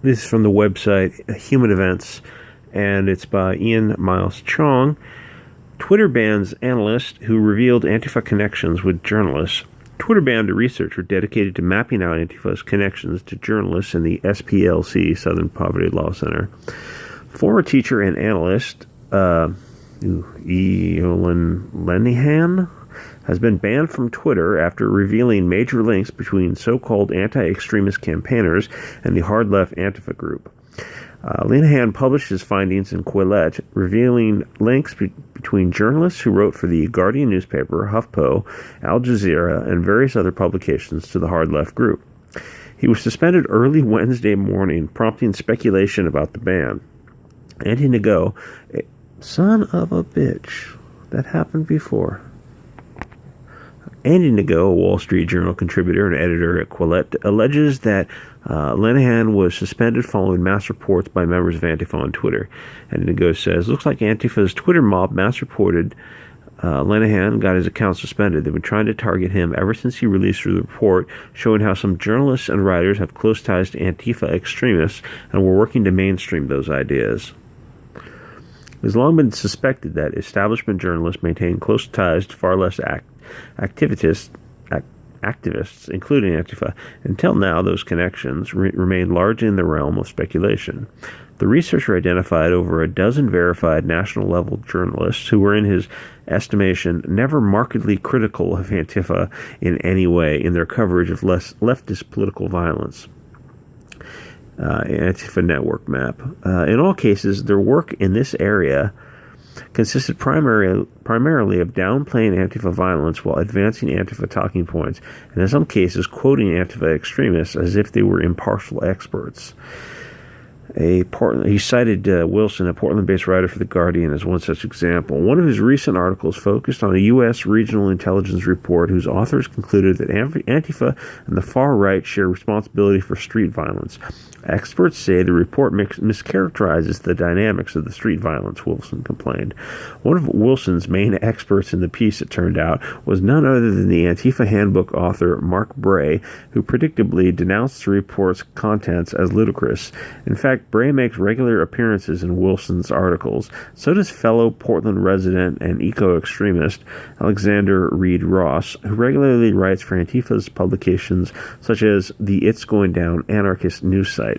This is from the website Human Events, and it's by Ian Miles Cheong. Twitter bans analyst who revealed Antifa connections with journalists. Twitter banned a researcher dedicated to mapping out Antifa's connections to journalists in the SPLC, Southern Poverty Law Center. Former teacher and analyst Eolan Lenihan has been banned from Twitter after revealing major links between so-called anti-extremist campaigners and the hard-left Antifa group. Lenihan published his findings in Quillette, revealing links between journalists who wrote for the Guardian newspaper, HuffPo, Al Jazeera, and various other publications to the hard-left group. He was suspended early Wednesday morning, prompting speculation about the ban. Andy Ngo, son of a bitch, that happened before. Andy Ngo, a Wall Street Journal contributor and editor at Quillette, alleges that Lenihan was suspended following mass reports by members of Antifa on Twitter. And Ngo says, looks like Antifa's Twitter mob mass reported Lenihan got his account suspended. They've been trying to target him ever since he released the report showing how some journalists and writers have close ties to Antifa extremists and were working to mainstream those ideas. It has long been suspected that establishment journalists maintain close ties to far left activists, including Antifa. Until now, those connections remain largely in the realm of speculation. The researcher identified over a dozen verified national-level journalists who were, in his estimation, never markedly critical of Antifa in any way in their coverage of leftist political violence. Antifa network map. In all cases, their work in this area consisted primarily of downplaying Antifa violence while advancing Antifa talking points, and in some cases quoting Antifa extremists as if they were impartial experts. He cited Wilson, a Portland-based writer for The Guardian, as one such example. One of his recent articles focused on a U.S. regional intelligence report whose authors concluded that Antifa and the far right share responsibility for street violence. Experts say the report mischaracterizes the dynamics of the street violence, Wilson complained. One of Wilson's main experts in the piece, it turned out, was none other than the Antifa handbook author Mark Bray, who predictably denounced the report's contents as ludicrous. In fact, Bray makes regular appearances in Wilson's articles. So does fellow Portland resident and eco-extremist Alexander Reed Ross, who regularly writes for Antifa's publications such as the It's Going Down anarchist news site.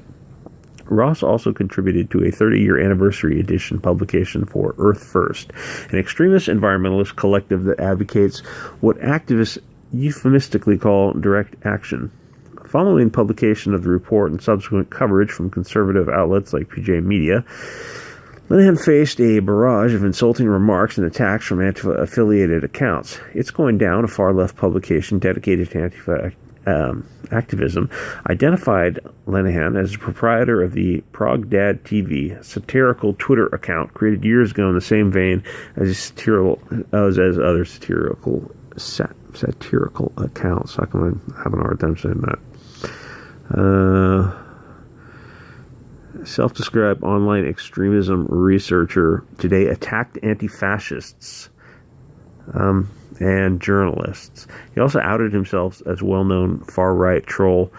Ross also contributed to a 30-year anniversary edition publication for Earth First, an extremist environmentalist collective that advocates what activists euphemistically call direct action. Following publication of the report and subsequent coverage from conservative outlets like PJ Media, Lenihan faced a barrage of insulting remarks and attacks from Antifa-affiliated accounts. It's Going Down, a far-left publication dedicated to Antifa activism, identified Lenihan as the proprietor of the Progdad TV satirical Twitter account created years ago in the same vein as other satirical accounts. How come I'm having a hard time saying that? Self-described online extremism researcher today attacked anti-fascists and journalists. He also outed himself as well-known far-right troll.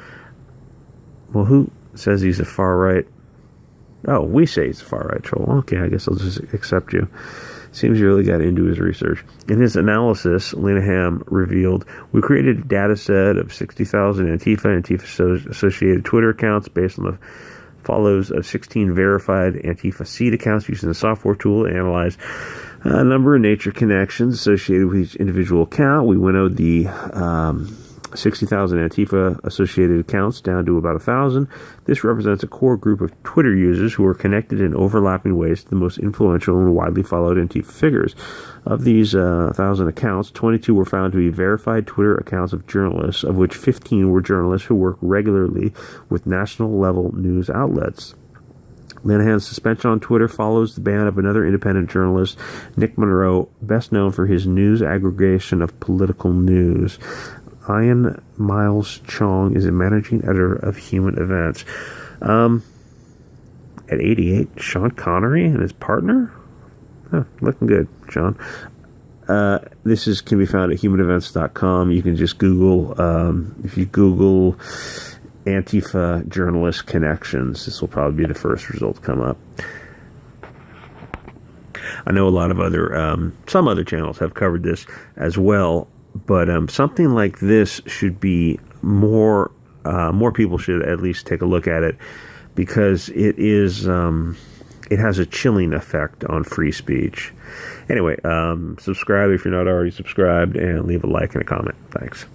Well, who says he's a far-right? Oh, we say he's a far-right troll. Okay, I guess I'll just accept you. Seems he really got into his research. In his analysis, Lenihan revealed, we created a data set of 60,000 Antifa-associated Twitter accounts based on the follows of 16 verified Antifa seed accounts using a software tool to analyze a number of nature connections associated with each individual account. We winnowed the 60,000 Antifa-associated accounts down to about 1,000. This represents a core group of Twitter users who are connected in overlapping ways to the most influential and widely followed Antifa figures. Of these 1,000 accounts, 22 were found to be verified Twitter accounts of journalists, of which 15 were journalists who work regularly with national-level news outlets. Lenihan's suspension on Twitter follows the ban of another independent journalist, Nick Monroe, best known for his news aggregation of political news. Ian Miles Cheong is a managing editor of Human Events. At 88, Sean Connery and his partner? Looking good, Sean. Can be found at humanevents.com. You can just Google, if you Google Antifa journalist connections. This will probably be the first result to come up. I know a lot of some other channels have covered this as well, but something like this should be more people should at least take a look at it, because it has a chilling effect on free speech. Anyway, subscribe if you're not already subscribed, and leave a like and a comment. Thanks.